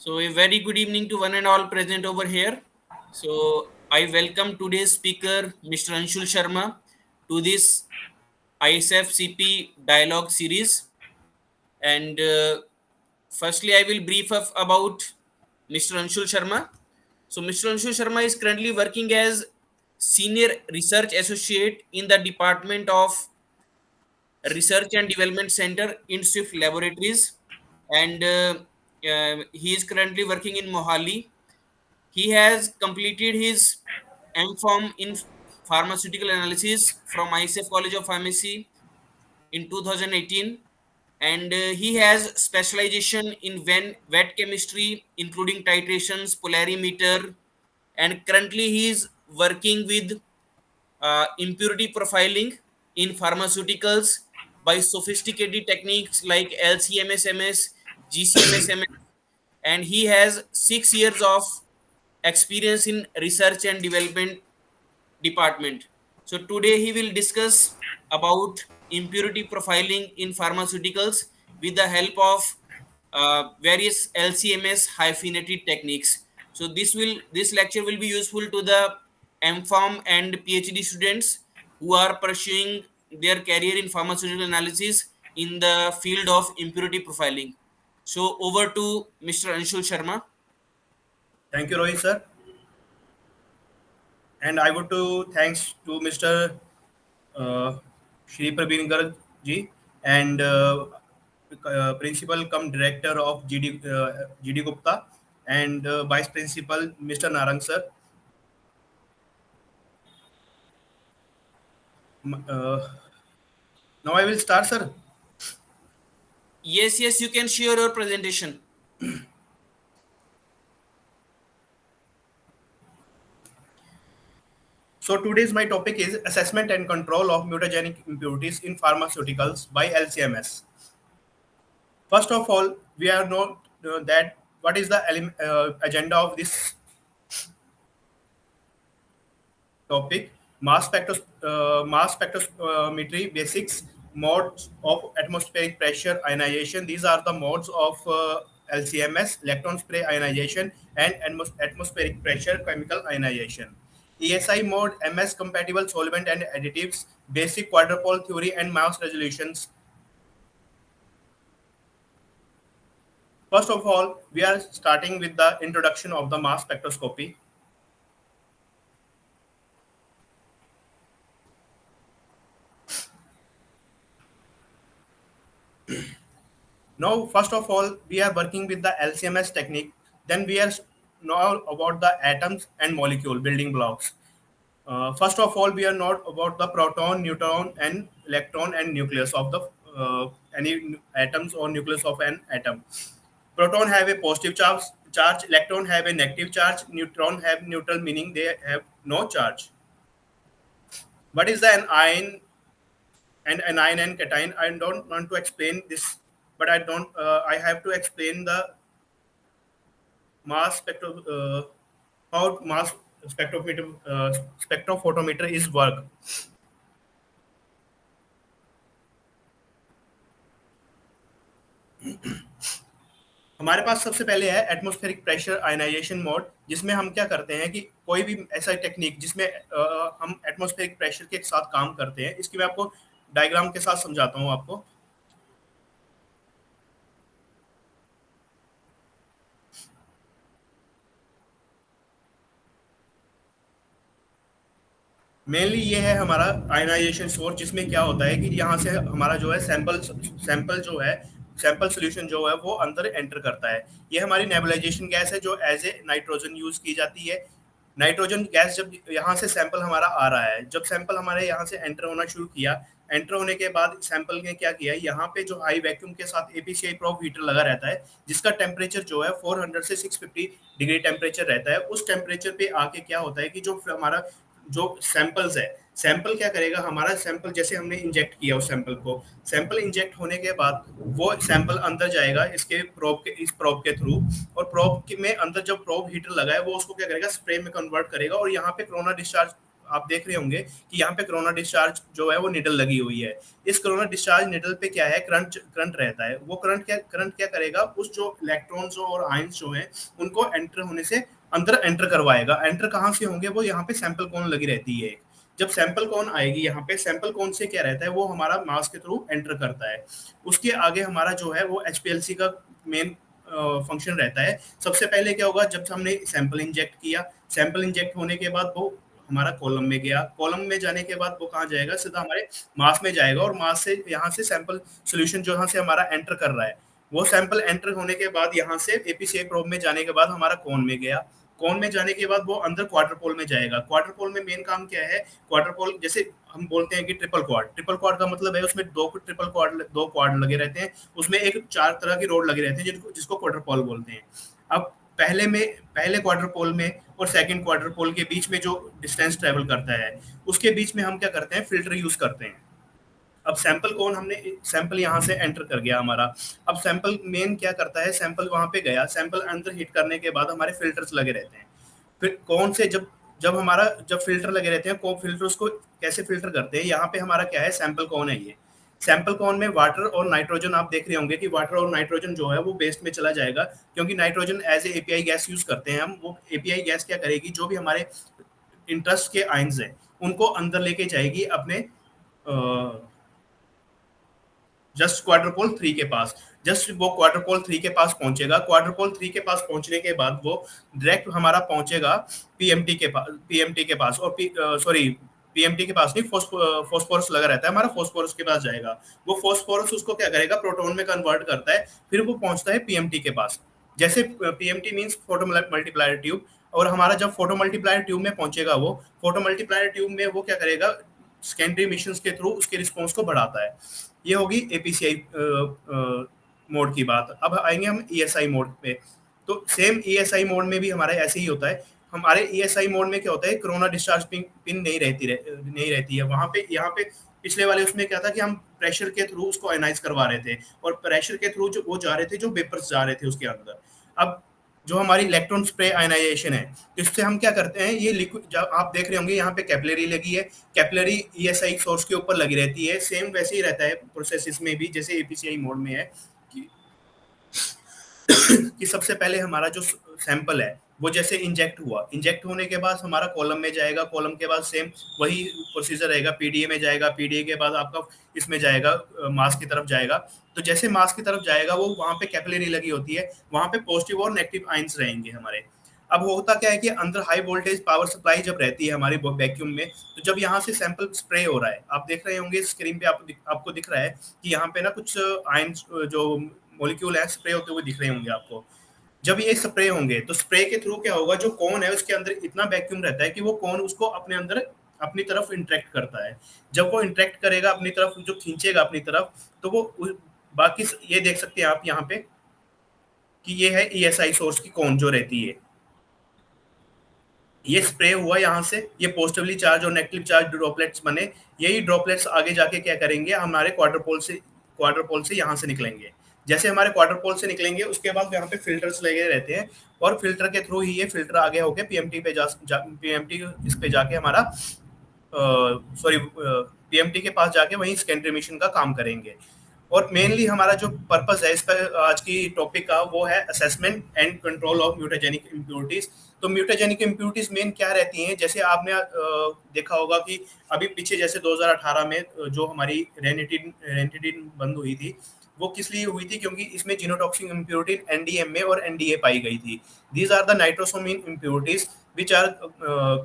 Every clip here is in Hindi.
So, a very good evening to one and all present over here. So, I welcome today's speaker, Mr. Anshul Sharma, to this ISFCP dialogue series. And firstly, I will brief up about Mr. Anshul Sharma. So, Mr. Anshul Sharma is currently working as Senior Research Associate in the Department of Research and Development Center in Swift Laboratories, and he is currently working in Mohali. He has completed his M.Pharm in pharmaceutical analysis from ISF College of Pharmacy in 2018, and he has specialization in wet chemistry, including titrations, polarimeter, and currently he is working with impurity profiling in pharmaceuticals by sophisticated techniques like LCMS-MS, GCMS-MS, and he has 6 years of experience in research and development department. So today he will discuss about impurity profiling in pharmaceuticals with the help of various LCMS hyphenated techniques. So this lecture will be useful to the M.Pharm and PhD students who are pursuing their career in pharmaceutical analysis in the field of impurity profiling. So over to Mr. Anshul Sharma. Thank you, Rohit sir. And I would to thanks to Mr. Uh, Shri Praveen Garg ji and Principal cum Director of GD Gupta and Vice Principal Mr. Narang sir. Uh, Now I will start, sir. Yes, you can share your presentation. So today's my topic is assessment and control of mutagenic impurities in pharmaceuticals by LCMS. First of all, we are not that what is the agenda of this topic. Mass spectrometry basics, modes of atmospheric pressure ionization. These are the modes of LCMS, electron spray ionization, and atmospheric pressure chemical ionization. ESI mode, MS compatible solvent and additives, basic quadrupole theory and mass resolutions. First of all, we are starting with the introduction of the mass spectroscopy. Now, first of all, we are working with the LCMS technique. Then we are now about the atoms and molecule building blocks. First of all, we are not about the proton, neutron, and electron and nucleus of the any atoms or nucleus of an atom. Proton have a positive charge, electron have a negative charge, neutron have neutral, meaning they have no charge. What is an ion and anion and cation? I don't want to explain this, but I don't. I have to explain the mass spectro, how mass spectrophotometer is work. हमारे पास सबसे पहले है एटमॉस्फेरिक प्रेशर आयनाइजेशन मोड, जिसमें हम क्या करते हैं कि कोई भी ऐसा टेक्निक जिसमें हम एटमॉस्फेरिक प्रेशर के साथ काम करते हैं, इसकी मैं आपको डायग्राम के साथ समझाता हूं आपको. मेनली ये है हमारा आयनाइजेशन सोर्स, जिसमें क्या होता है कि यहाँ से हमारा जो है सैंपल जो है सैंपल सोल्यूशन जो है वो अंदर एंटर करता है. ये हमारी नेबुलाइजेशन गैस है जो एज ए नाइट्रोजन यूज की जाती है. नाइट्रोजन गैस जब यहाँ से सैंपल हमारा आ रहा है, जब सैंपल हमारे यहाँ से एंटर होना शुरू किया, एंटर होने के बाद सैंपल ने क्या किया, यहाँ पे जो हाई वैक्यूम के साथ एपीसीआई प्रोब हीटर लगा रहता है, जिसका टेम्परेचर जो है 400 से 650 डिग्री टेम्परेचर रहता है. उस टेम्परेचर पे आके क्या होता है कि जो हमारा जो सैंपल्स है, सैंपल क्या करेगा, हमारा सैंपल जैसे हमने इंजेक्ट किया उस सैंपल को, सैंपल इंजेक्ट होने के बाद वो सैंपल अंदर जाएगा इसके प्रोब के इस प्रोब के थ्रू, और प्रोब में अंदर जब प्रोब हीटर लगा है वो उसको क्या करेगा, स्प्रे में कन्वर्ट करेगा और यहाँ पे कोरोना डिस्चार्ज आप देख रहे होंगे कि यहाँ पे कोरोना डिस्चार्ज जो है वो निडल लगी हुई है। इस कोरोना डिस्चार्ज निडल पे क्या है, करंट रहता है। वो करंट क्या करेगा, उस जो इलेक्ट्रॉन्स और आयंस जो है उनको एंटर होने से अंदर एंटर करवाएगा। एंटर कहाँ से होंगे, वो यहाँ पे सैंपल कौन लगी रहती है। जब सैंपल कौन आएगी यहाँ पे, सैंपल कौन से क्या रहता है, वो हमारा मास के थ्रू एंटर करता है। उसके आगे हमारा जो है वो एचपीएलसी का मेन फंक्शन रहता है। सबसे पहले क्या होगा, जब हमने सैंपल इंजेक्ट किया, सैंपल इंजेक्ट होने के बाद वो हमारा कॉलम में गया, कॉलम में जाने के बाद वो कहाँ जाएगा, सीधा हमारे मास में जाएगा। और मास से यहाँ से सैंपल सोल्यूशन जो यहाँ से हमारा एंटर कर रहा है, वो सैंपल एंटर होने के बाद यहाँ से एपीसीआई प्रोब में जाने के बाद हमारा कॉन में गया। कॉन में जाने के बाद वो अंदर क्वार्टर पोल में जाएगा। क्वार्टर पोल में मेन काम क्या है, क्वार्टर पोल जैसे हम बोलते हैं कि ट्रिपल क्वाड, ट्रिपल क्वाड का मतलब है उसमें दो क्वाड लगे रहते हैं, उसमें एक 4 तरह की रोड लगे रहते हैं जिसको क्वार्टर पोल बोलते हैं। अब पहले क्वार्टर पोल में और सेकंड क्वार्टर पोल के बीच में जो डिस्टेंस ट्रेवल करता है, उसके बीच में हम क्या करते हैं, फिल्टर यूज करते हैं। अब सैंपल कौन, हमने सैंपल यहाँ से एंटर कर गया हमारा। अब सैंपल मेन क्या करता है, सैंपल वहां पे गया, सैंपल अंदर हिट करने के बाद हमारे फिल्टर्स लगे रहते हैं। फिर कौन से जब फिल्टर लगे रहते हैं, कौन फिल्टर्स को कैसे फिल्टर करते हैं, यहाँ पे हमारा क्या है, सैंपल कौन है। ये सैंपल कौन में वाटर और नाइट्रोजन, आप देख रहे होंगे कि वाटर और नाइट्रोजन जो है वो वेस्ट में चला जाएगा, क्योंकि nitrogen as a API gas use करते हैं हम। वो एपीआई गैस क्या करेगी, जो भी हमारे इंटरेस्ट के आयंस हैं उनको अंदर लेके जाएगी अपने जस्ट क्वार्टर पोल 3 के पास। जस्ट वो क्वार्टर पोल 3 के पास पहुंचेगा। क्वार्टर पोल 3 के पास पहुंचने के बाद वो डायरेक्ट हमारा पहुंचेगा पीएमटी के पास। और सॉरी, पीएमटी के पास नहीं, फॉस्फोरस लगा रहता है हमारा, फॉस्फोरस के पास जाएगा। वो फॉस्फोरस उसको क्या करेगा, प्रोटॉन में कन्वर्ट करता है, फिर वो पहुंचता है पीएमटी के पास। जैसे PMT means photo multiplier tube, और हमारा जब फोटो मल्टीप्लायर ट्यूब में पहुंचेगा, वो फोटो मल्टीप्लायर ट्यूब में वो क्या करेगा, सेकेंडरी मिशंस के थ्रू उसके रिस्पॉन्स को बढ़ाता है। ये होगी एपीसीआई मोड की बात। अब आएंगे हम ईएसआई मोड पे। तो सेम ईएसआई मोड में भी हमारा ऐसे ही होता है। हमारे ईएसआई मोड में क्या होता है, कोरोना डिस्चार्ज पिन नहीं रहती है वहां पे। यहाँ पे पिछले वाले उसमें क्या था कि हम प्रेशर के थ्रू उसको आयनाइज करवा रहे थे, और प्रेशर के थ्रू जो वो जा रहे थे, जो वेपर्स जा रहे थे उसके अंदर। अब जो हमारी इलेक्ट्रॉन स्प्रे आयनाइजेशन है, इससे हम क्या करते हैं, ये लिक्विड आप देख रहे होंगे यहाँ पे कैपिलरी लगी है, कैपिलरी ईएसआई सोर्स के ऊपर लगी रहती है। सेम वैसे ही रहता है प्रोसेस इसमें भी, जैसे एपीसीआई मोड में है कि, कि सबसे पहले हमारा जो सैंपल है वो जैसे इंजेक्ट होने के बाद हमारा कॉलम में जाएगा, कॉलम के बाद सेम वही प्रोसीजर रहेगा, पीडीए में जाएगा, पीडीए के बाद आपका इसमें जाएगा, मास की तरफ जाएगा। तो जैसे मास की तरफ जाएगा, वो वहां पे कैपिलरी लगी होती है, वहां पे पॉजिटिव और नेगेटिव आयंस रहेंगे हमारे। अब होता क्या है कि अंदर हाई वोल्टेज पावर सप्लाई जब रहती है हमारी वैक्यूम में, तो जब यहाँ से सैंपल स्प्रे हो रहा है, आप देख रहे होंगे स्क्रीन पे, आपको दिख रहा है कि यहाँ पे ना कुछ आयंस जो मॉलिक्यूल है स्प्रे होते हुए दिख रहे होंगे आपको। जब ये स्प्रे होंगे तो स्प्रे के थ्रू क्या होगा, जो कौन है उसके अंदर इतना वैक्यूम रहता है कि वो कौन उसको अपने अंदर अपनी तरफ इंटरेक्ट करता है। जब वो इंटरेक्ट करेगा अपनी तरफ, जो खींचेगा अपनी तरफ, तो वो बाकी ये देख सकते हैं आप यहाँ पे कि ये है ईएसआई सोर्स की कौन जो रहती है। ये स्प्रे हुआ यहाँ से, ये पॉजिटिवली चार्ज और नेगेटिव चार्ज ड्रॉपलेट्स बने। यही ड्रॉपलेट्स आगे जाके क्या करेंगे, हमारे क्वार्टर पोल से यहाँ से निकलेंगे। जैसे हमारे क्वार्टर पोल से निकलेंगे, उसके बाद यहाँ पे फिल्टर्स लगे रहते हैं, और फिल्टर के थ्रू ही ये फिल्टर आगे होके पीएमटी पे पीएमटी इस पे जाके हमारा सॉरी पीएमटी के पास जाके वहीं सेकेंडरी मिशन का काम करेंगे। और मेनली हमारा जो पर्पस है इस पर आज की टॉपिक का, वो है assessment and control of mutagenic impurities. तो म्यूटाजेनिक इम्प्योरिटीज मेन क्या रहती हैं, जैसे आपने देखा होगा कि अभी पीछे जैसे 2018 में जो हमारी रेनिटिन बंद हुई थी, वो किस लिए हुई थी, क्योंकि इसमें जीनोटॉक्सिक इम्प्योरिटी एनडीएमए और एनडीए पाई गई थी। These are the nitrosamine impurities which are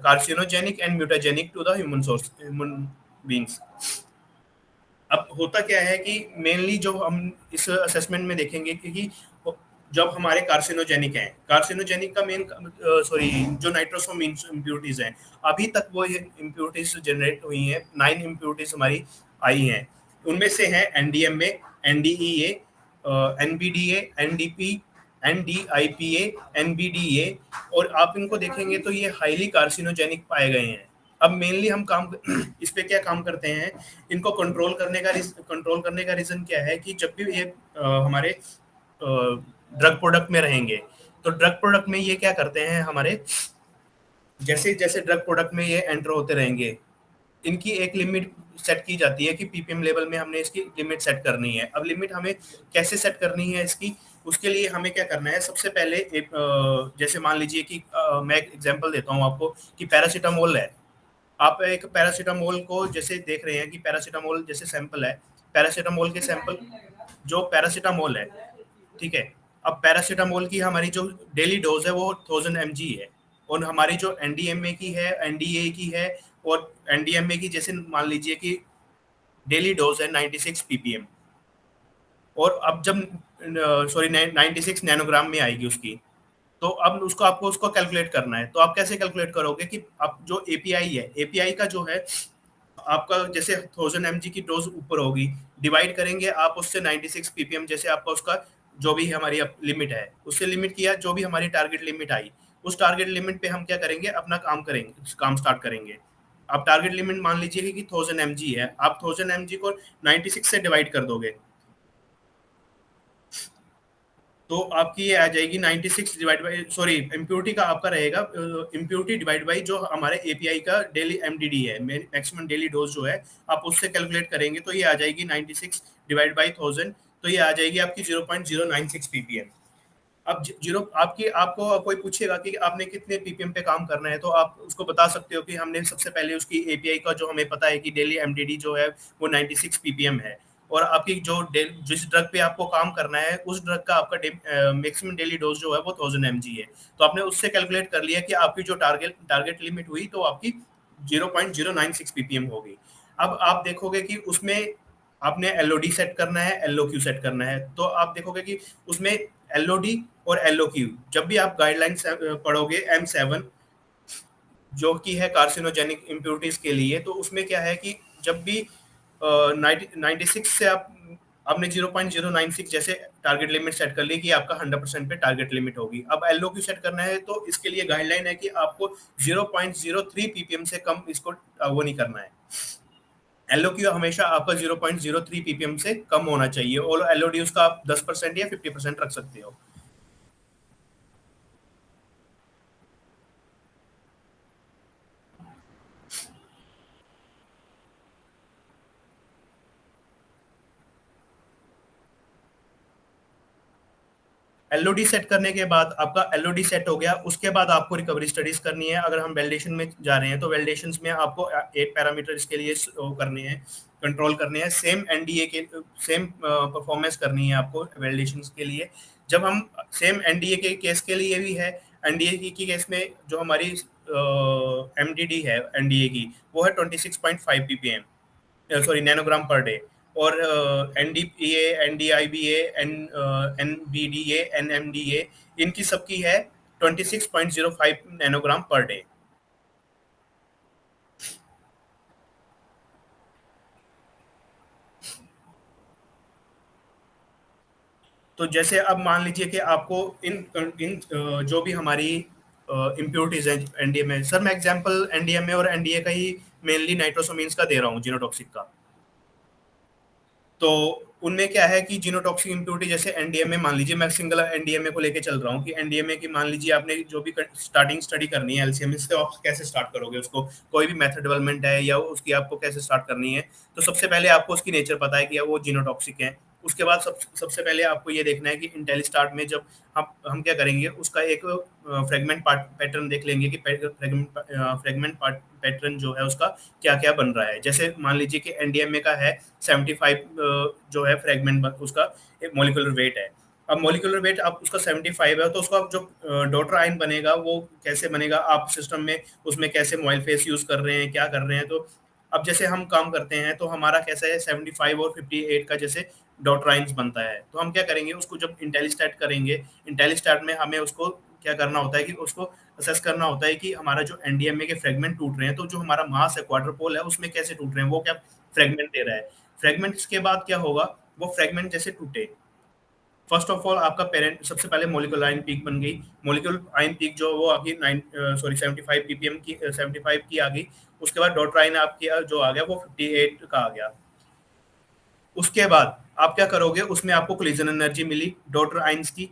carcinogenic and mutagenic to the human beings. अब होता क्या है कि मेनली जो हम इस असेसमेंट में देखेंगे कि जब हमारे कार्सिनोजेनिक हैं, कार्सिनोजेनिक का मेन सॉरी जो नाइट्रोसोम इम्प्योरिटीज हैं, अभी तक वो इम्प्योरिटीज जनरेट हुई हैं, 9 इम्प्योरिटीज हमारी आई हैं। उनमें से हैं एनडीएमए, एनडीईए, एनबीडीए, एनडीपी, एनडीआईपीए, एनबीडीए, और आप इनको देखेंगे तो ये हाईली कार्सिनोजेनिक पाए गए हैं। अब मेनली हम काम इस पे क्या काम करते हैं, इनको कंट्रोल करने का रीजन क्या है कि जब भी ये हमारे ड्रग प्रोडक्ट में रहेंगे, तो ड्रग प्रोडक्ट में ये क्या करते हैं, हमारे जैसे जैसे ड्रग प्रोडक्ट में ये एंटर होते रहेंगे, इनकी एक लिमिट सेट की जाती है कि पीपीएम लेवल में हमने इसकी लिमिट सेट करनी है। अब लिमिट हमें कैसे सेट करनी है इसकी, उसके लिए हमें क्या करना है, सबसे पहले एक जैसे मान लीजिए कि मैं एक एग्जांपल देता हूँ आपको कि पैरासीटामोल है। आप एक पैरासीटामोल को जैसे देख रहे हैं कि पैरासीटामोल जैसे सैंपल है, पैरासीटामोल के सैंपल जो पैरासीटामोल है, ठीक है। अब पैरासीटामोल की हमारी जो डेली डोज है वो 1000 mg है, और हमारी जो एनडीएमए की है, एनडीए की है, और एनडीएमए की जैसे मान लीजिए कि डेली डोज है 96 ppm, और अब जब सॉरी 96 नैनोग्राम में आएगी उसकी, तो अब उसको आपको उसको कैलकुलेट करना है। तो आप कैसे कैलकुलेट करोगे कि आप जो एपीआई है, एपीआई का जो है आपका जैसे 1000 mg की डोज ऊपर होगी, डिवाइड करेंगे आप उससे 96 ppm, जैसे आपका उसका जो भी हमारी लिमिट है उससे लिमिट किया, जो भी हमारी टारगेट लिमिट आई, उस टारगेट लिमिट पे हम क्या करेंगे, अपना काम करेंगे, काम स्टार्ट करेंगे। आप टारगेट लिमिट मान लीजिए कि 1000 mg है, आप 1000 mg को 96 से डिवाइड कर दोगे, तो आपकी ये आ जाएगी 96 डिवाइड बाई, सॉरी इम्प्योरिटी का आपका रहेगा इम्प्योरिटी डिवाइड बाई जो हमारे एपीआई का डेली एमडीडी है, मैक्सिमम डेली डोज जो है, आप उससे कैलकुलेट करेंगे तो ये आ जाएगी 96 डिवाइड बाई 1000, तो ये आ जाएगी आपकी 0.096 पीपीएम। अब जीरो आपकी आपको कोई पूछेगा कि आपने कितने पीपीएम पे काम करना है, तो आप उसको बता सकते हो कि हमने सबसे पहले उसकी एपीआई का जो हमें पता है कि डेली एमडीडी जो है वो 96 पीपीएम है, और आपकी जो जिस ड्रग पे आपको काम करना है उस ड्रग का आपका मैक्सिमम डेली डोज जो है वो 1000 mg है। तो आपने उससे कैलकुलेट कर लिया कि आपकी जो टारगेट टारगेट लिमिट हुई तो आपकी 0.096 पीपीएम होगी। अब आप देखोगे कि उसमें आपने एलओडी सेट करना है, एलओक्यू सेट करना है, तो आप देखोगे कि उसमें एलओडी और एलओक्यू, जब भी आप गाइडलाइंस पढ़ोगे M7 जो कि है कार्सिनोजेनिक इम्प्योरिटीज के लिए, तो उसमें क्या है कि जब भी 96 से आप आपने 0.096 जैसे टारगेट लिमिट सेट कर ली कि आपका 100% पे टारगेट लिमिट होगी। अब एलओक्यू सेट करना है तो इसके लिए गाइडलाइन है कि आपको 0.03 पीपीएम से कम इसको वो नहीं करना है। एलओक्यू हमेशा आपका 0.03 पीपीएम से कम होना चाहिए, और एलओडी उसका आप 10% या 50% रख सकते हो। एलओडी सेट करने के बाद आपका एलओडी सेट हो गया, उसके बाद आपको रिकवरी स्टडीज करनी है। अगर हम वैलिडेशन में जा रहे हैं तो वैलिडेशन में आपको 8 पैरामीटर इसके लिए करने हैं, कंट्रोल करने हैं। सेम एनडीए के सेम परफॉर्मेंस करनी है आपको वैलिडेशन के लिए। जब हम सेम एनडीए के केस के लिए भी है, एनडीए की केस में जो हमारी एमडीडी है एनडीए की, वो है 26.5 ppm, sorry nanogram per day. और एनडीपीए, एनडीआईबीए, एनबीडीए, एनएमडीए, इनकी सबकी है 26.05 नैनोग्राम पर डे। तो जैसे अब मान लीजिए कि आपको इन इन जो भी हमारी इम्प्योरिटीज है एनडीए में, सर मैं एग्जांपल एनडीएमए और एनडीए का ही मेनली नाइट्रोसोमीन्स का दे रहा हूँ, जीनोटॉक्सिक का। तो उनमें क्या है कि जीनोटॉक्सिक इम्प्योरिटी जैसे एनडीएमए, मान लीजिए मैं सिंगल एनडीएमए को लेके चल रहा हूँ कि एनडीएमए की मान लीजिए आपने जो भी स्टार्टिंग स्टडी करनी है एलसीएम से, आप कैसे स्टार्ट करोगे उसको, कोई भी मेथड डेवलपमेंट है या उसकी आपको कैसे स्टार्ट करनी है। तो सबसे पहले आपको उसकी नेचर पता है कि वो जीनोटॉक्सिक है। उसके बाद सबसे पहले आपको ये देखना है कि इंटेलिस्टार्ट में जब हम क्या करेंगे, उसका एक फ्रेगमेंट पैटर्न देख लेंगे कि फ्रेगमेंट पैटर्न जो है उसका क्या क्या बन रहा है। जैसे मान लीजिए कि एनडीएमए का है 75 जो है फ्रेगमेंट उसका एक मोलिकुलर वेट है। अब मोलिकुलर वेट आप उसका 75 है, तो उसका जो डॉटर आयन बनेगा वो कैसे बनेगा, आप सिस्टम में उसमें कैसे मॉइल फेस यूज कर रहे हैं, क्या कर रहे हैं। तो अब जैसे हम काम करते हैं तो हमारा कैसा है 75 और 58 का जैसे डॉटर आयन्स बनता है, तो हम क्या करेंगे उसको जब इंटेलिस्टैट करेंगे, इंटेलिस्टैट में हमें उसको क्या करना होता है कि उसको असेस करना होता है कि हमारा जो एनडीएमए के फ्रेगमेंट टूट रहे हैं, तो जो हमारा मास है क्वार्टर पोल है उसमें कैसे टूट रहे हैं, वो क्या फ्रेगमेंट दे रहा है। फ्रेगमेंट्स के बाद क्या होगा, वो फ्रेगमेंट जैसे टूटे, फर्स्ट ऑफ ऑल आपका पेरेंट सबसे पहले मोलिकुलर आयन पीक बन गई। मोलिकुलर आयन पीक जो वो आ गई 75 पीपीएम की, 75 की आ गई। उसके बाद डॉटर आयन आपकी जो आ गया वो 58 का आ गया। उसके बाद आप क्या करोगे, उसमें आपको कोलिजन एनर्जी मिली डॉटर आइंस की,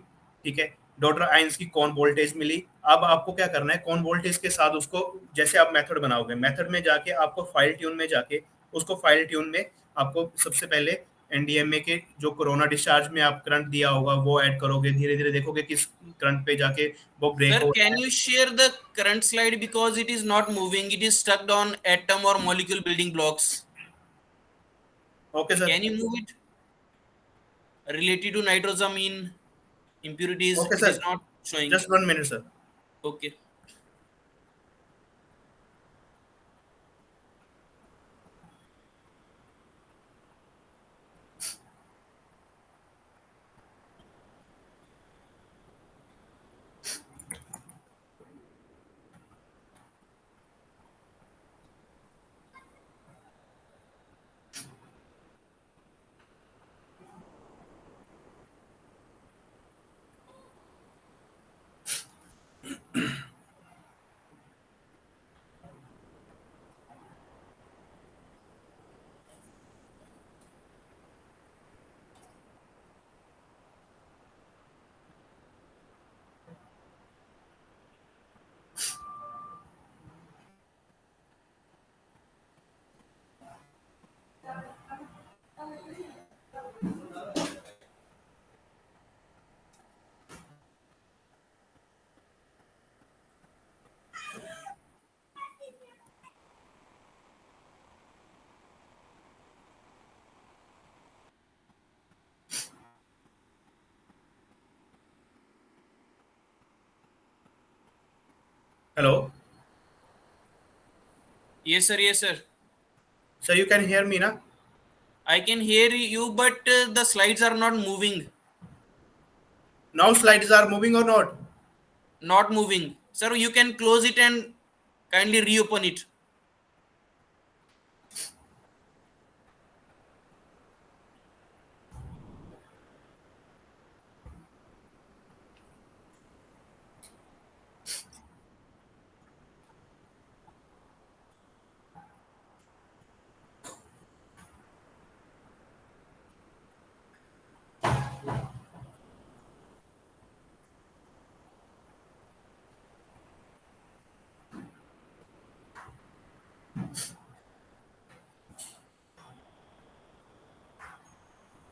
ठीक है। डॉटर आइंस की कौन वोल्टेज मिली। अब आपको क्या करना है, कौन वोल्टेज के साथ उसको, जैसे आप मेथड बनाओगे, मेथड में जाके आपको फाइल ट्यून में जाके उसको फाइल ट्यून में आपको सबसे पहले एनडीएमए के जो कोरोना डिस्चार्ज में आप करंट दिया होगा वो ऐड करोगे, धीरे धीरे देखोगे किस करंट पे जाके वो ब्रेक Sir, हो रहा can है। you share the current slide because it is not moving? It is stuck on atom or molecule building blocks. Okay sir. Can you move it? Related to nitrosamine impurities, okay it is sir, not showing. Just 1 minute sir. Okay. Hello Yes, sir. Yes, sir. Sir, you can hear me ना? I can hear you, but the slides are not moving. Now slides are moving और not? Not moving. Sir, you can close it and kindly reopen it.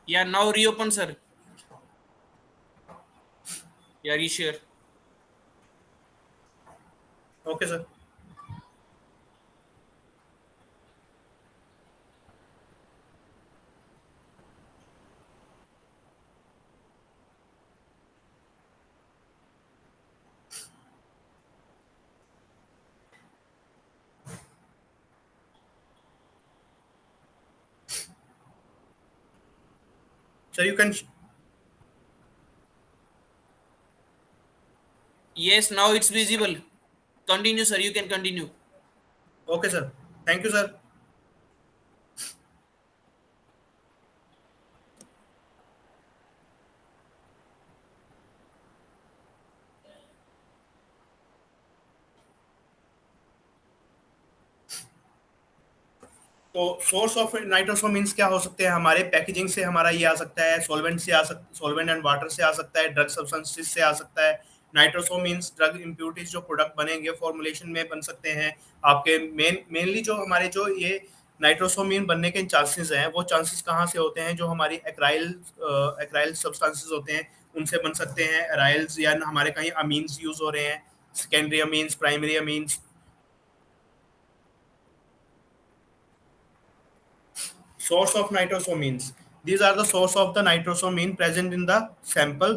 Yeah, now reopen, sir. Yeah, reshare. Okay sir. Sir you can. Yes, now it's visible. Continue, sir. You can continue. Okay sir, thank you sir. तो सोर्स ऑफ नाइट्रोसोमिन्स क्या हो सकते हैं हमारे? पैकेजिंग से हमारा ये आ सकता है, सॉल्वेंट से आ सकता, सॉल्वेंट एंड वाटर से आ सकता है, ड्रग सब्सटेंसेस से आ सकता है। नाइट्रोसोमिन्स ड्रग इम्प्यूरिटीज जो प्रोडक्ट बनेंगे फॉर्मुलेशन में बन सकते हैं आपके। मेनली जो हमारे जो ये नाइट्रोसोमिन बनने के चांसेस हैं, वो चांसेस कहाँ से होते हैं? जो हमारी एक्राइल सब्सटेंसेस होते हैं उनसे बन सकते हैं। एराइल्स या हमारे कहीं अमीन्स यूज हो रहे हैं, secondary amines, primary amines. Source of nitrosamines. These are the source of the nitrosamine present in the sample.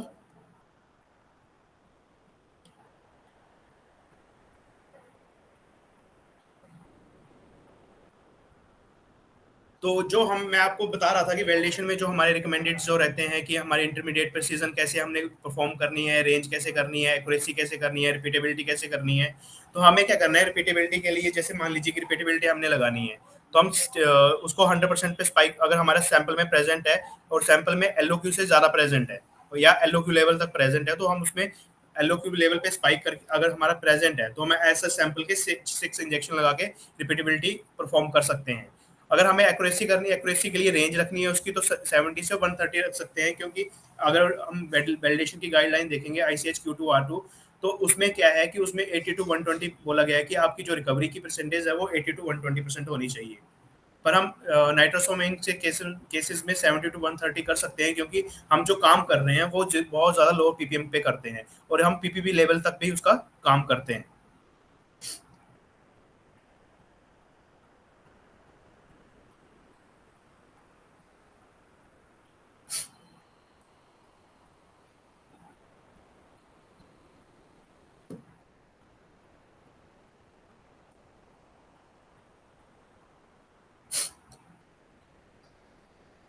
तो जो मैं आपको बता रहा था कि वैलिडेशन में जो हमारे रिकमेंडेड जो रहते हैं कि हमारे इंटरमीडिएट प्रिसीजन कैसे हमने परफॉर्म करनी है, रेंज कैसे करनी है, एक्यूरेसी कैसे करनी है, रिपीटेबिलिटी कैसे करनी है। तो हमें क्या करना है रिपीटेबिलिटी के लिए? जैसे मान लीजिए कि रिपीटेबिलिटी हमने लगानी है, तो हम उसको 100% पे स्पाइक, अगर हमारा सैंपल में प्रेजेंट है और सैंपल में एलओक्यू से ज़्यादा प्रेजेंट है या एलओक्यू लेवल तक प्रेजेंट है, तो हम उसमें एलओक्यू लेवल पे स्पाइक कर, अगर हमारा प्रेजेंट है तो हमें ऐसा सैंपल के 6 इंजेक्शन लगा के रिपीटेबिलिटी परफॉर्म कर सकते हैं। अगर हमें एक्यूरेसी करनी है, एक्यूरेसी के लिए रेंज रखनी है उसकी, तो 70 से 130 रख सकते हैं, क्योंकि अगर हम वैलिडेशन की गाइडलाइन देखेंगे ICH Q2R2, तो उसमें क्या है कि उसमें 80 to 120 बोला गया है कि आपकी जो रिकवरी की परसेंटेज है वो 80 to 120% होनी चाहिए। पर हम नाइट्रोसोमेन से केसेस में 70 to 130 कर सकते हैं, क्योंकि हम जो काम कर रहे हैं वो बहुत ज़्यादा लो PPM पे करते हैं, और हम PPB लेवल तक भी उसका काम करते हैं।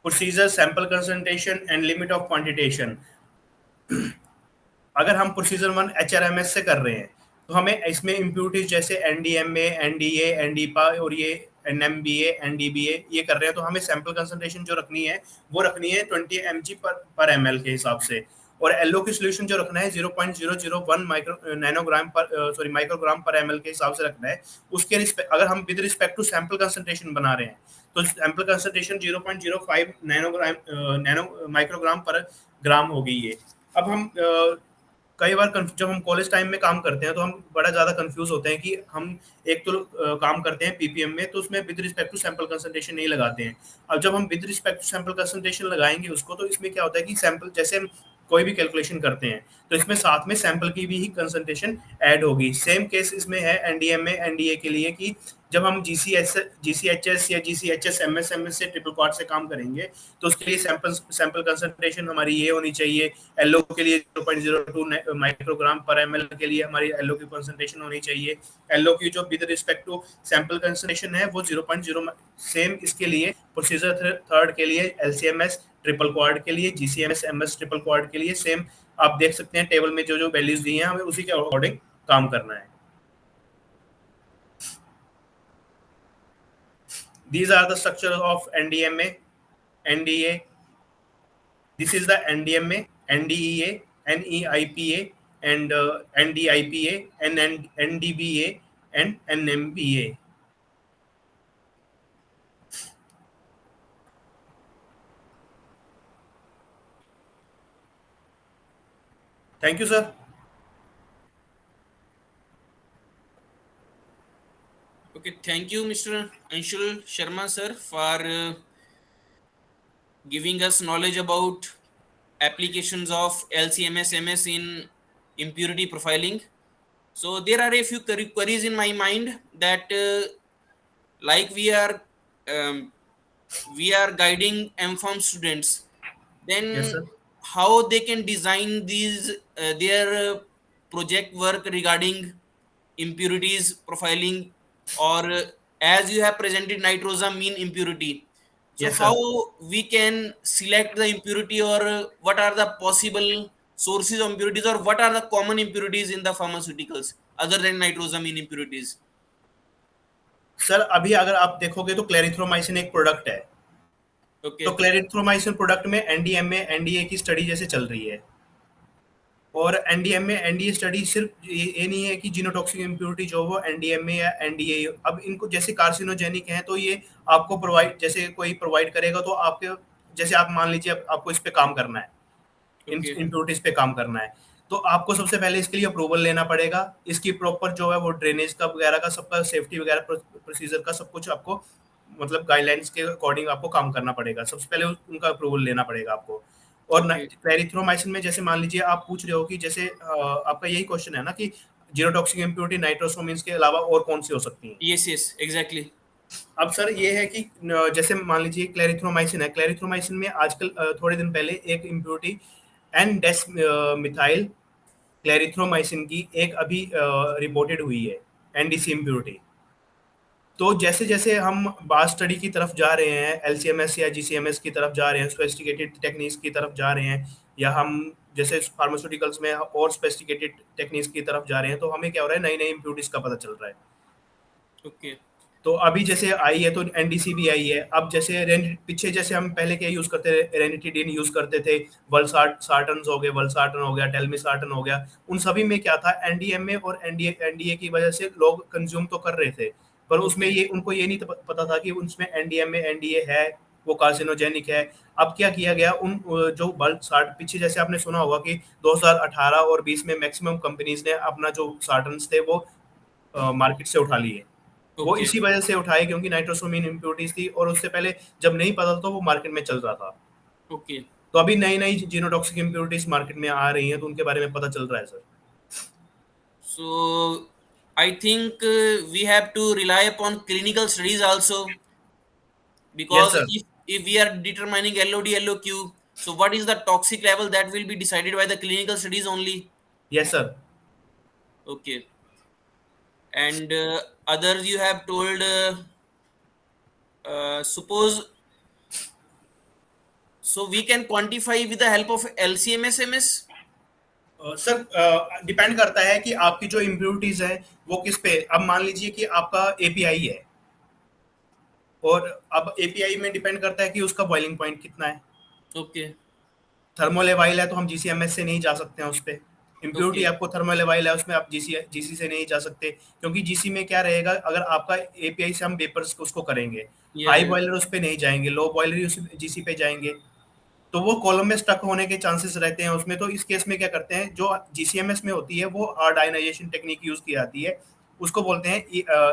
Procedure, sample concentration and limit of quantitation. अगर हम प्रोसीजर 1 HRMS से कर रहे हैं, तो हमें इसमें इम्प्यूरिटीज जैसे NDMA, NDA, NDPA और ये NMBA, NDBA ये कर रहे हैं, तो हमें सैंपल कंसंट्रेशन जो रखनी है वो रखनी है 20 mg पर ml के हिसाब से, और एलओ की सोल्यूशन जो रखना है 0.001 नैनोग्राम पर सॉरी माइक्रोग्राम पर ml के हिसाब से रखना है। उसके अगर हम with respect to sample concentration बना रहे हैं, तो सैंपल कंसंट्रेशन 0.05 नैनो माइक्रोग्राम पर ग्राम होगी ये। अब हम कई बार जब हम कॉलेज टाइम में काम करते हैं तो हम बड़ा ज़्यादा कंफ्यूज होते हैं कि हम एक तो काम करते हैं PPM में, तो उसमें with respect to sample concentration नहीं लगाते हैं। अब जब हम with respect to sample concentration लगाएंगे उसको, तो इसमें क्या होता है कि सैंपल जैसे हम कोई भी कैलकुलेशन करते हैं तो इसमें साथ में सैंपल की भी ही कंसंट्रेशन ऐड होगी। सेम केस इसमें है NDMA NDA के लिए, कि जब हम GCHS या GCHS MS से ट्रिपल क्वाड से काम करेंगे, तो उसके लिए सैंपल कंसंट्रेशन हमारी ये होनी चाहिए। एलओ के लिए 0.02 माइक्रोग्राम पर ml के लिए हमारी एलओ की कंसंट्रेशन होनी चाहिए। एलओ की जो with respect to sample concentration है वो 0.0। सेम इसके लिए प्रोसीजर थर्ड के लिए LCMS ट्रिपल क्वाड के लिए, GCMS MS ट्रिपल क्वाड के लिए सेम आप देख सकते हैं टेबल में जो जो वैल्यूज दी हैं, हमें उसी के अकॉर्डिंग काम करना है। These are the structure of NDMA, NDA. This is the NDMA, NDEA, NEIPA, and NDIPA, and NDBA, and NMBA. Thank you, sir. Okay, thank you, Mr. Anshul Sharma, sir, for giving us knowledge about applications of LCMS MS in impurity profiling. So there are a few queries in my mind that like um, we are guiding MPharm students, Yes, then sir. how they can design these their project work regarding impurities profiling, or as you have presented nitrosamine impurity, so Yes, how sir. we can select the impurity, or what are the possible sources of impurities, or what are the common impurities in the pharmaceuticals other than nitrosamine impurities? Sir अभी अगर आप देखोगे तो क्लेरिथ्रोमाइसिन एक प्रोडक्ट है, तो Okay. क्लेरिथ्रोमाइसिन प्रोडक्ट में NDMA NDA की स्टडी जैसे चल रही है, और NDMA NDA स्टडी सिर्फ ये नहीं है कि जीनोटॉक्सिक इम्प्योरिटी जो वो NDMA या NDA, अब इनको जैसे कार्सिनोजेनिक है तो ये आपको प्रोवाइड, जैसे कोई प्रोवाइड करेगा तो आपके, जैसे आप मान लीजिए आपको इस पे काम करना है, इन Okay. इम्प्योरिटीज पे काम करना है, तो आपको सबसे पहले इसके लिए अप्रूवल लेना पड़ेगा। इसकी प्रॉपर जो है वो ड्रेनेज का वगैरह का सबका सेफ्टी वगैरह प्रोसीजर का सब कुछ आपको मतलब गाइडलाइंस के अकॉर्डिंग आपको काम करना पड़ेगा। सबसे पहले उनका अप्रूवल लेना पड़ेगा आपको। और Okay. क्लेरिथ्रोमाइसिन में जैसे मान लीजिए आप पूछ रहे हो कि जैसे आपका यही क्वेश्चन है ना कि जीरोटॉक्सिक इम्प्योरिटी नाइट्रोसोमिन्स के अलावा और कौन सी हो सकती हैं। Yes, yes, exactly. अब सर ये है कि जैसे मान लीजिए क्लेरिथ्रोमाइसिन है, क्लेरिथ्रोमाइसिन में आजकल थोड़े दिन पहले एक इम्प्योरिटी एन डेस मिथाइल क्लेरिथ्रोमाइसिन की एक अभी रिपोर्टेड हुई है, NDC इम्प्योरिटी। तो जैसे जैसे हम बास स्टडी की तरफ जा रहे हैं, LCMS या GCMS की तरफ जा रहे हैं, सोफिस्टिकेटेड टेक्निक्स की तरफ जा रहे हैं, या हम जैसे फार्मास्यूटिकल्स में और सोफिस्टिकेटेड टेक्निक्स की तरफ जा रहे हैं, तो हमें क्या हो रहा है, नई नई इम्प्योरिटीज का पता चल रहा है। Okay. तो अभी जैसे आई है तो NDC भी आई है। अब जैसे पीछे जैसे हम पहले क्या यूज करते थे, रेनिटिडिन यूज करते थे, वल्सार्टन हो गए, वल्सार्टन हो गया, टेलमिसार्टन हो गया, उन सभी में क्या था, NDMA और NDA की वजह से लोग कंज्यूम तो कर रहे थे, पर उसमें Okay. ये उनको ये नहीं पता था कि उसमें एनडीएमए एनडीए है, वो कार्सिनोजेनिक है। अब क्या किया गया, उन जो बल्क सार्ट पीछे जैसे आपने सुना होगा कि 2018 और 20 में मैक्सिमम कंपनीज ने अपना जो सार्टन्स थे वो मार्केट से उठा लिए। वो Okay. इसी वजह से उठाए क्योंकि नाइट्रोसोमीन इम्प्योरिटीज थी, और उससे पहले जब नहीं पता था तो वो मार्केट में चल रहा था। Okay. तो अभी नई नई जीनोटॉक्सिक इम्प्योरिटीज मार्केट में आ रही हैं, तो उनके बारे में पता चल रहा है sir. So I think we have to rely upon clinical studies also, yes because sir. if we are determining LOD LOQ, so what is the toxic level, that will be decided by the clinical studies only. Yes sir. Okay. And others you have told, suppose, so we can quantify with the help of LCMS/MS. Sir depend करता है कि आपकी जो इम्प्योरिटीज है वो किस पे। अब मान लीजिए कि आपका एपीआई है, और अब एपीआई में डिपेंड करता है कि उसका बॉइलिंग पॉइंट कितना है। Okay. थर्मोलेवाइल है तो हम जीसीएमएस से नहीं जा सकते हैं उस पे। Impurity Okay. आपको थर्मोलेवाइल है, उसमें आप जीसी जीसी से नहीं जा सकते, क्योंकि जीसी में क्या रहेगा, अगर आपका एपीआई से हम वेपर्स उसको करेंगे, Yeah, हाई yeah. बॉयलर उस पे नहीं जाएंगे, लो बॉयलर ही उस जीसी पे जाएंगे, तो वो कॉलम में स्टक होने के चांसेस रहते हैं उसमें। तो इस केस में क्या करते हैं, जो जीसीएमएस में होती है वो हार्ड आयनाइजेशन टेक्निक यूज की जाती है। उसको बोलते हैं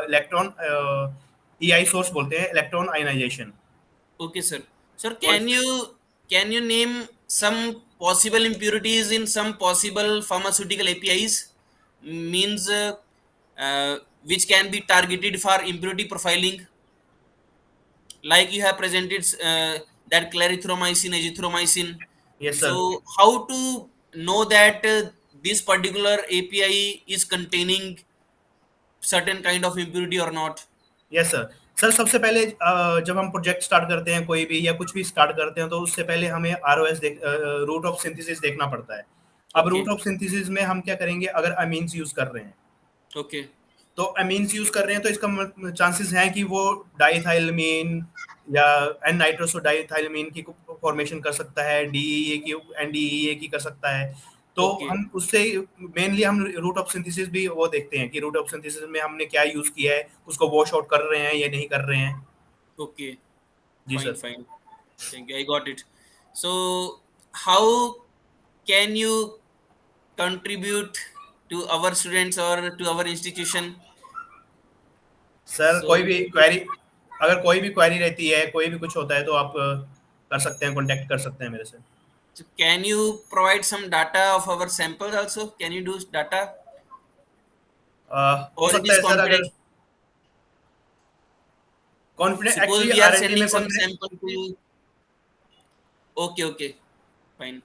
इलेक्ट्रॉन ईआई सोर्स बोलते हैं, electron ionisation. Okay, sir. Sir, और can you name some possible impurities in some possible pharmaceutical APIs? Means which can be targeted for impurity profiling, like you have presented that clarithromycin, azithromycin. Yes sir. So, how to know that this particular API is containing certain kind of impurity or not? Yes sir. Sir सबसे पहले जब हम प्रोजेक्ट स्टार्ट करते हैं कोई भी या कुछ भी स्टार्ट करते हैं, तो उससे पहले हमें आरओएस देख रूट ऑफ सिंथेसिस देखना पड़ता है। अब रूट Okay, ऑफ सिंथेसिस में हम क्या करेंगे, अगर अमीन्स यूज कर रहे हैं, okay, तो अमीन्स यूज कर रहे हैं तो इसका चांसेस हैं कि वो डाइथाइलमीन या एन नाइट्रोसो डाइथाइलमीन की फॉर्मेशन कर सकता है, डीईए की एनडीईए की कर सकता है। तो okay, हम उससे मेनली हम रूट ऑफ सिंथेसिस भी वो देखते हैं कि रूट ऑफ सिंथेसिस में हमने क्या यूज किया है, उसको वॉश आउट कर रहे हैं या नहीं कर रहे हैं। okay. जी Fine, sir. fine. Thank you. I got it. So, how can you contribute to our students or to our institution? Sir कोई So, भी क्वेरी, अगर कोई भी क्वेरी रहती है, कोई भी कुछ होता है, तो आप कर सकते हैं, कांटेक्ट कर सकते हैं मेरे से। can you provide some data of our samples also? Can you do data, हो or it सकता is है सर, अगर confidential? Confident, Suppose actually we are R and D sending में some confident. sample to you. Okay, okay, fine.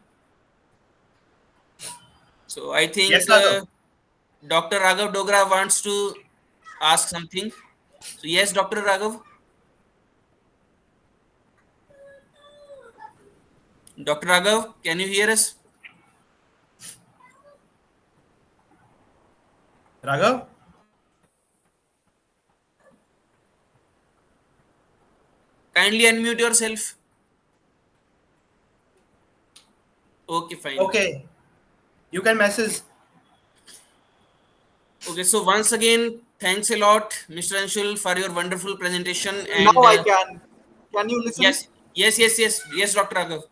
So, I yes think Raghav. Dr. Raghav Dogra wants to ask something. So, yes, Dr. Raghav. Dr. Raghav, can you hear us? Raghav. Kindly unmute yourself. Okay, fine. Okay, you can message. Okay, so once again, thanks a lot, Mr. Anshul, for your wonderful presentation. Now And I can. Can you listen? yes, yes, yes, yes, yes, Dr. Raghav.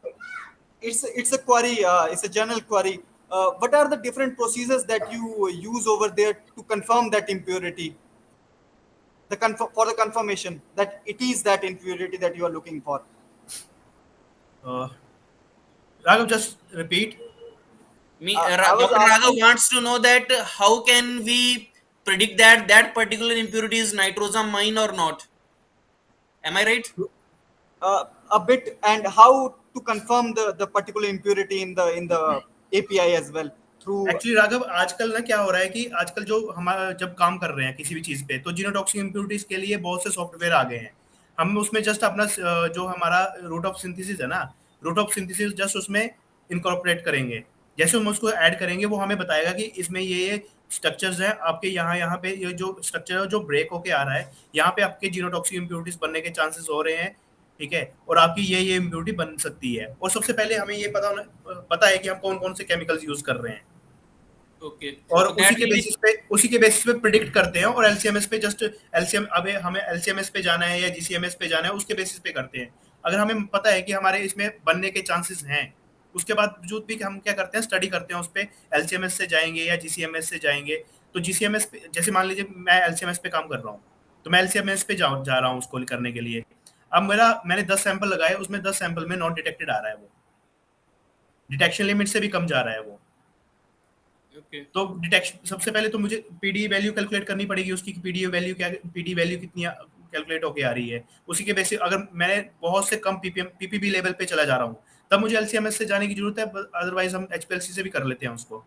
It's a query. It's a general query. What are the different procedures that you use over there to confirm that impurity? For the confirmation that it is that impurity that you are looking for. Raghav just repeat. I was Dr. Raghav asking wants to know that how can we predict that that particular impurity is nitrosamine or not? Am I right? a bit and how to confirm the particular impurity in the API as well through. Actually Raghav, आजकल ना क्या हो रहा है कि आजकल जो हमारा जब काम कर रहे हैं किसी भी चीज पे, तो जीनोटॉक्सिक इम्प्योरिटीज के लिए बहुत से सॉफ्टवेयर आ गए हैं। हम उसमें जस्ट अपना जो हमारा रूट ऑफ सिंथेसिस है ना, रूट ऑफ सिंथेसिस जस्ट उसमें इनकॉर्पोरेट करेंगे। जैसे हम उसको ऐड करेंगे, वो हमें बताएगा कि इसमें ये स्ट्रक्चर्स हैं आपके, यहाँ यहाँ पे ये जो स्ट्रक्चर है जो ब्रेक होके आ रहा है, यहाँ पे आपके जीनोटॉक्सिक इम्प्योरिटीज बनने के चांसेस हो रहे हैं। ठीक है, और आपकी ये इम्प्योरिटी बन सकती है। और सबसे पहले हमें ये पता है कि हम कौन कौन से केमिकल्स यूज कर रहे हैं। Okay. और So that will be उसी के बेसिस पे प्रिडिक्ट करते हैं, और एलसीएमएस पे जस्ट एलसीएम, अब हमें एलसीएमएस पे जाना है या जीसीएमएस पे जाना है उसके बेसिस पे करते हैं। अगर हमें पता है कि हमारे इसमें बनने के चांसेस हैं, उसके बावजूद भी हम क्या करते हैं, स्टडी करते हैं उस पे, एलसीएमएस से जाएंगे या जीसीएमएस से जाएंगे। तो जीसीएमएस पे जैसे मान लीजिए मैं एलसीएमएस पे काम कर रहा हूँ, तो मैं एलसीएमएस पे जा रहा हूँ उसको करने के लिए। अब मैंने 10 सैंपल लगाए, उसमें 10 सैंपल में नॉट डिटेक्टेड आ रहा है, वो डिटेक्शन लिमिट से भी कम जा रहा है वो। okay. तो डिटेक्शन, सबसे पहले तो मुझे पीडी वैल्यू कैलकुलेट करनी पड़ेगी उसकी, पीडी वैल्यू क्या, पीडी वैल्यू कितनी कैलकुलेट होके आ रही है। उसी के बेसिस अगर मैं बहुत से कम पीपीबी लेवल पे चला जा रहा हूँ, तब मुझे एलसीएमएस से जाने की जरूरत है, अदरवाइज हम एचपीएलसी से भी कर लेते हैं उसको।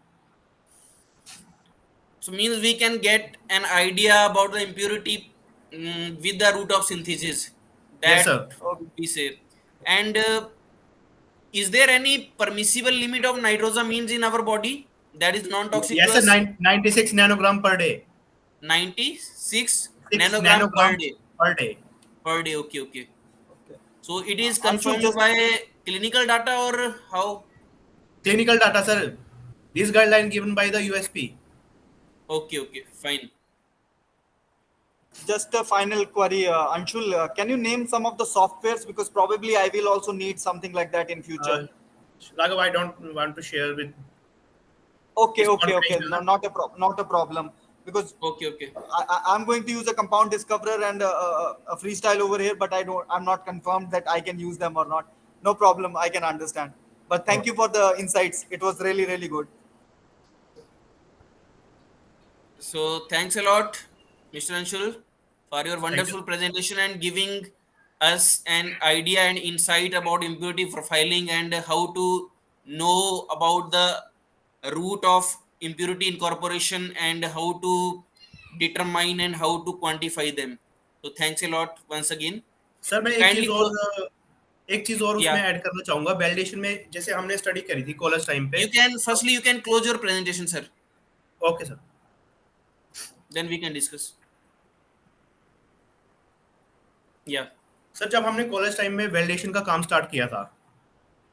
So means we can get an idea about the impurity with the route of synthesis. Yes That sir. Okay. we say. And is there any permissible limit of nitrosamines in our body that is non-toxic to yes sir, us? 96 nanogram per day. 96 6 nanogram per nanogram day. Per day. Per day. Okay, okay. Okay. So it is Anshul, confirmed just by clinical data or how? Clinical data sir, this guideline given by the USP. Okay, okay, fine. just a final query, Anshul. Can you name some of the softwares, because probably I will also need something like that in future. Raghav, I don't want to share with, Okay, it's okay, okay. confidential, No, not a problem, because Okay, okay. I'm going to use a compound discoverer and a freestyle over here, but I'm not confirmed that I can use them or not. No problem, I can understand. But thank you for the insights. It was really, really good. So thanks a lot, Mr. Anshul, for your Thank you. wonderful presentation and giving us an idea and insight about impurity profiling and how to know about the root of impurity incorporation and how to determine and how to quantify them. So thanks a lot once again. Sir मैं Kindly go. एक चीज और उसमें Yeah, ऐड करना चाहूंगा। वैलिडेशन में जैसे हमने स्टडी करी थी कॉलेज टाइम पे। you can close your presentation, sir. Okay sir. Then we can discuss. Yeah. Sir जब हमने कॉलेज टाइम में वैलिडेशन का काम स्टार्ट किया था,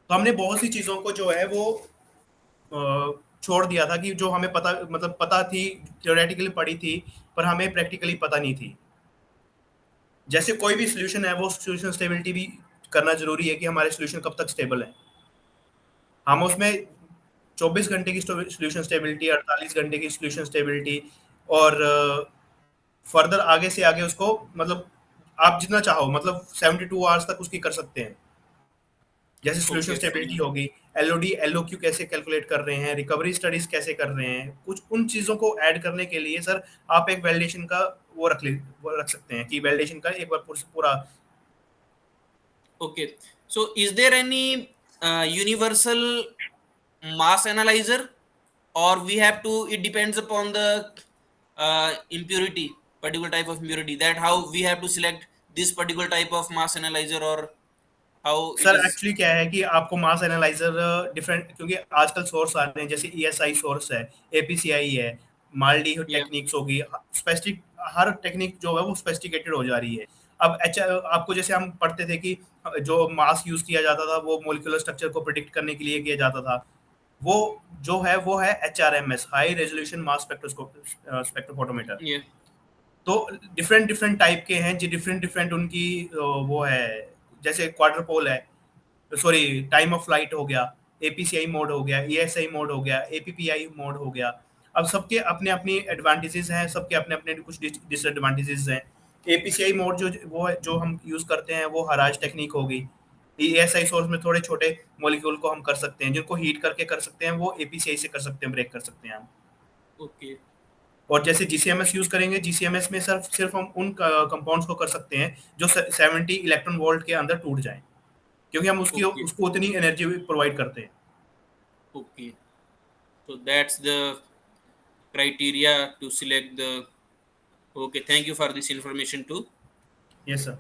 तो हमने बहुत सी चीजों को जो है वो छोड़ दिया था, कि जो हमें पता, मतलब पता थी, थियोरेटिकली पढ़ी थी, पर हमें प्रैक्टिकली पता नहीं थी। जैसे कोई भी सोल्यूशन है, वो सोल्यूशन स्टेबिलिटी भी करना जरूरी है कि हमारे सोल्यूशन कब तक स्टेबल है। हम उसमें 24 घंटे की सोल्यूशन स्टेबिलिटी, 48 घंटे की सोल्यूशन स्टेबिलिटी, और फर्दर आगे से आगे उसको, मतलब आप जितना चाहो, मतलब 72 आवर्स तक उसकी कर सकते हैं। जैसे सोल्यूशन Okay, स्टेबिलिटी fine. होगी, एलओडी एलओक्यू कैसे कैलकुलेट कर रहे हैं, रिकवरी स्टडीज कैसे कर रहे हैं, कुछ उन चीजों को ऐड करने के लिए सर आप एक वैलिडेशन का वो रख सकते हैं, कि वैलिडेशन का एक बार पूरा। Okay. So is there any universal mass analyzer, or we have to, it depends upon the impurity, particular type of impurity, that how we have to select this particular type of mass analyzer, or how it sir is? Actually क्या है कि आपको मास एनालाइजर डिफरेंट, क्योंकि आजकल सोर्स आ रहे हैं, जैसे ईएसआई सोर्स है, एपीसीआई है, माल्डी Yeah. टेक्निक्स होगी, स्पेसिफिक हर टेक्निक जो है वो स्पेसिफिकेटेड हो जा रही है। अब आपको, जैसे हम पढ़ते थे कि जो मास यूज किया जाता था वो मोलिकुलर स्ट्रक्चर को प्रिडिक्ट करने के लिए किया जाता था, वो जो है वो है एचआरएमएस, हाई रेजोल्यूशन मास स्पेक्ट्रोफोटोमीटर। Yeah. तो डिफरेंट डिफरेंट टाइप के हैं जी, डिफरेंट डिफरेंट उनकी वो है, जैसे क्वाड्रपोल है, सॉरी टाइम ऑफ फ्लाइट हो गया, एपीसीआई मोड हो गया, ईएसआई मोड हो गया, एपीपीआई मोड हो गया। अब सबके अपने अपनी एडवांटेजेस हैं, सबके अपने अपने कुछ डिसएडवांटेजेस हैं। एपीसीआई मोड जो वो है, जो हम यूज करते हैं, वो हराज टेक्निक होगी। ईएसआई सोर्स में थोड़े छोटे मॉलिक्यूल को हम कर सकते हैं, जिनको हीट करके कर सकते हैं, वो एपीसीआई से कर सकते हैं, ब्रेक कर सकते हैं हम। Okay. और जैसे जीसीएमएस यूज करेंगे, जीसीएमएस में सिर्फ हम उन कंपाउंड्स को कर सकते हैं जो 70 इलेक्ट्रॉन वोल्ट के अंदर टूट जाएं, क्योंकि हम Okay. उसको उतनी एनर्जी प्रोवाइड करते हैं। Okay. So that's the criteria to select the. Okay. Thank you for this information too. Yes sir.